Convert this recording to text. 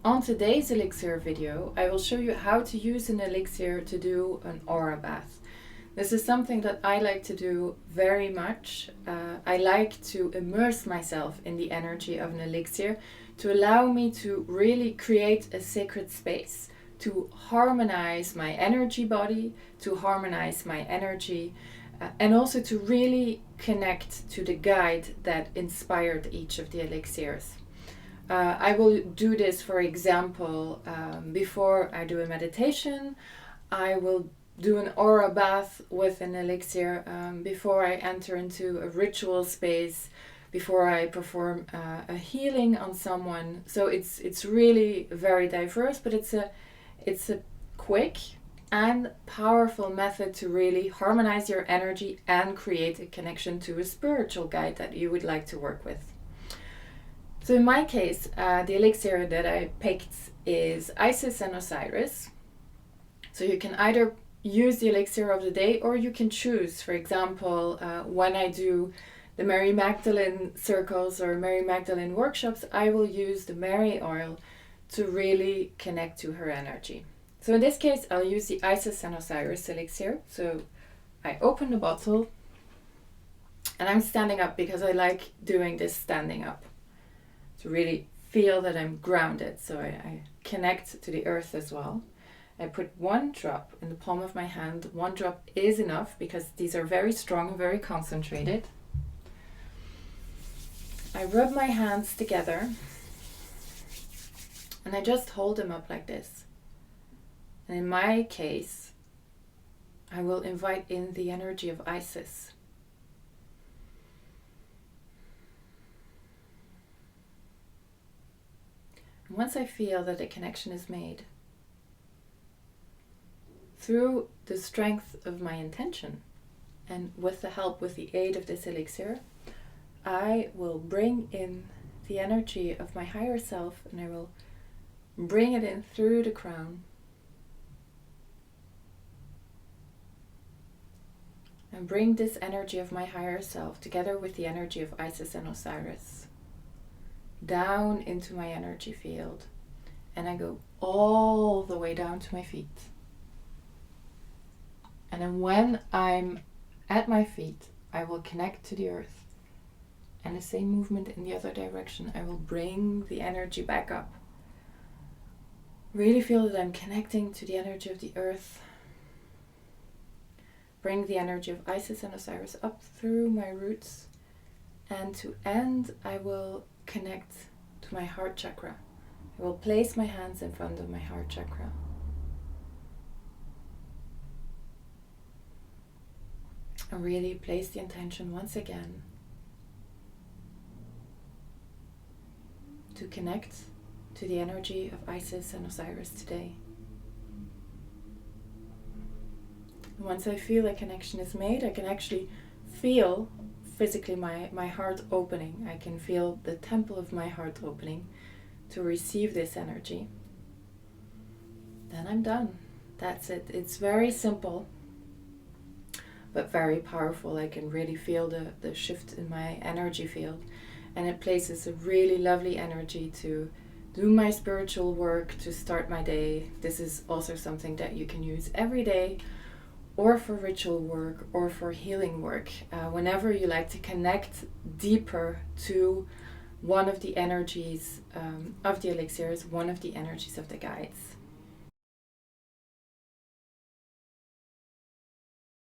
On today's Elixir video, I will show you how to use an Elixir to do an aura bath. This is something that I like to do very much. I like to immerse myself in the energy of an Elixir to allow me to really create a sacred space, to harmonize my energy body, to harmonize my energy, and also to really connect to the guide that inspired each of the elixirs. I will do this, for example, before I do a meditation. I will do an aura bath with an elixir before I enter into a ritual space, before I perform a healing on someone. So it's really very diverse, but it's a quick and powerful method to really harmonize your energy and create a connection to a spiritual guide that you would like to work with. So in my case, the elixir that I picked is Isis and Osiris. So you can either use the elixir of the day, or you can choose. For example, when I do the Mary Magdalene circles or Mary Magdalene workshops, I will use the Mary oil to really connect to her energy. So in this case, I'll use the Isis and Osiris elixir. So I open the bottle, and I'm standing up because I like doing this standing up, to really feel that I'm grounded, so I connect to the earth as well. I put one drop in the palm of my hand. One drop is enough because these are very strong and very concentrated. I rub my hands together and I just hold them up like this. And in my case, I will invite in the energy of Isis. Once I feel that a connection is made, through the strength of my intention and with the aid of this elixir, I will bring in the energy of my higher self, and I will bring it in through the crown and bring this energy of my higher self together with the energy of Isis and Osiris down into my energy field, and I go all the way down to my feet. And then when I'm at my feet, I will connect to the earth, and the same movement in the other direction, I will bring the energy back up. Really feel that I'm connecting to the energy of the earth. Bring the energy of Isis and Osiris up through my roots, and to end, I will connect to my heart chakra. I will place my hands in front of my heart chakra. And really place the intention once again to connect to the energy of Isis and Osiris today. And once I feel a connection is made, I can actually feel physically my heart opening. I can feel the temple of my heart opening to receive this energy. Then I'm done. That's it. It's very simple, but very powerful. I can really feel the shift in my energy field, and it places a really lovely energy to do my spiritual work, to start my day. This is also something that you can use every day, or for ritual work, or for healing work, whenever you like to connect deeper to one of the energies of the elixirs, one of the energies of the guides.